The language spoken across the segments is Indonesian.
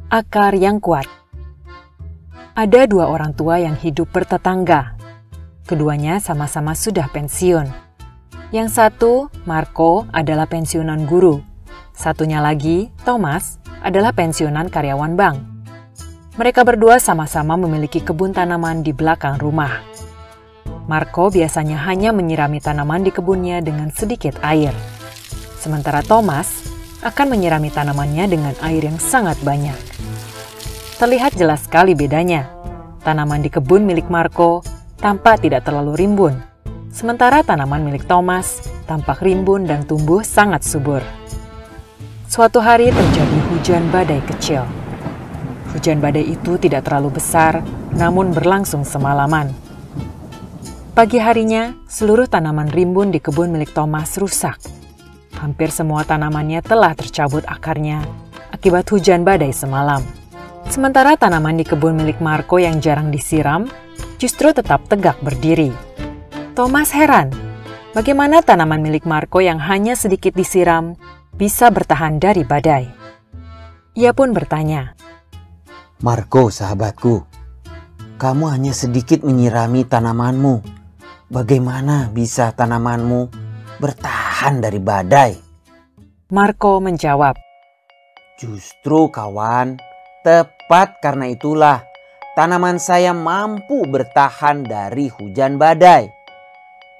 Akar yang kuat. Ada dua orang tua yang hidup bertetangga. Keduanya sama-sama sudah pensiun. Yang satu, Marco, adalah pensiunan guru. Satunya lagi, Thomas, adalah pensiunan karyawan bank. Mereka berdua sama-sama memiliki kebun tanaman di belakang rumah. Marco biasanya hanya menyirami tanaman di kebunnya dengan sedikit air. Sementara Thomas akan menyirami tanamannya dengan air yang sangat banyak. Terlihat jelas sekali bedanya. Tanaman di kebun milik Marco tampak tidak terlalu rimbun, sementara tanaman milik Thomas tampak rimbun dan tumbuh sangat subur. Suatu hari terjadi hujan badai kecil. Hujan badai itu tidak terlalu besar, namun berlangsung semalaman. Pagi harinya, seluruh tanaman rimbun di kebun milik Thomas rusak. Hampir semua tanamannya telah tercabut akarnya akibat hujan badai semalam. Sementara tanaman di kebun milik Marco yang jarang disiram justru tetap tegak berdiri. Thomas heran, bagaimana tanaman milik Marco yang hanya sedikit disiram bisa bertahan dari badai. Ia pun bertanya, "Marco, sahabatku, kamu hanya sedikit menyirami tanamanmu. Bagaimana bisa tanamanmu bertahan dari badai?" Marco menjawab, "Justru kawan, tepat karena itulah tanaman saya mampu bertahan dari hujan badai.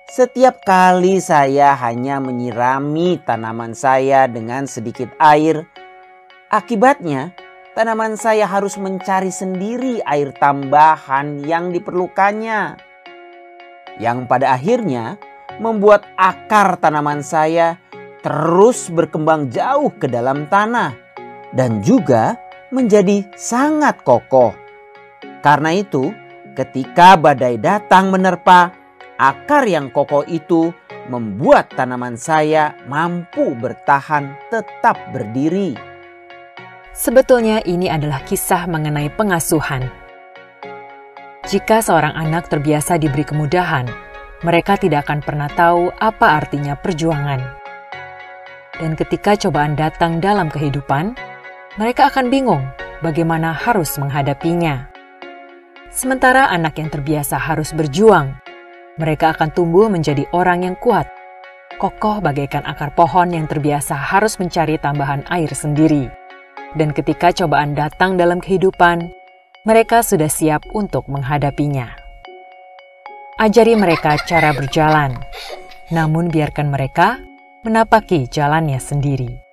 Setiap kali saya hanya menyirami tanaman saya dengan sedikit air, akibatnya tanaman saya harus mencari sendiri air tambahan yang diperlukannya. Yang pada akhirnya membuat akar tanaman saya terus berkembang jauh ke dalam tanah dan juga menjadi sangat kokoh. Karena itu, ketika badai datang menerpa, akar yang kokoh itu membuat tanaman saya mampu bertahan tetap berdiri." sebetulnya ini adalah kisah mengenai pengasuhan. Jika seorang anak terbiasa diberi kemudahan, mereka tidak akan pernah tahu apa artinya perjuangan. Dan ketika cobaan datang dalam kehidupan, mereka akan bingung bagaimana harus menghadapinya. Sementara anak yang terbiasa harus berjuang, mereka akan tumbuh menjadi orang yang kuat, kokoh bagaikan akar pohon yang terbiasa harus mencari tambahan air sendiri. Dan ketika cobaan datang dalam kehidupan, mereka sudah siap untuk menghadapinya. Ajari mereka cara berjalan, namun biarkan mereka menapaki jalannya sendiri.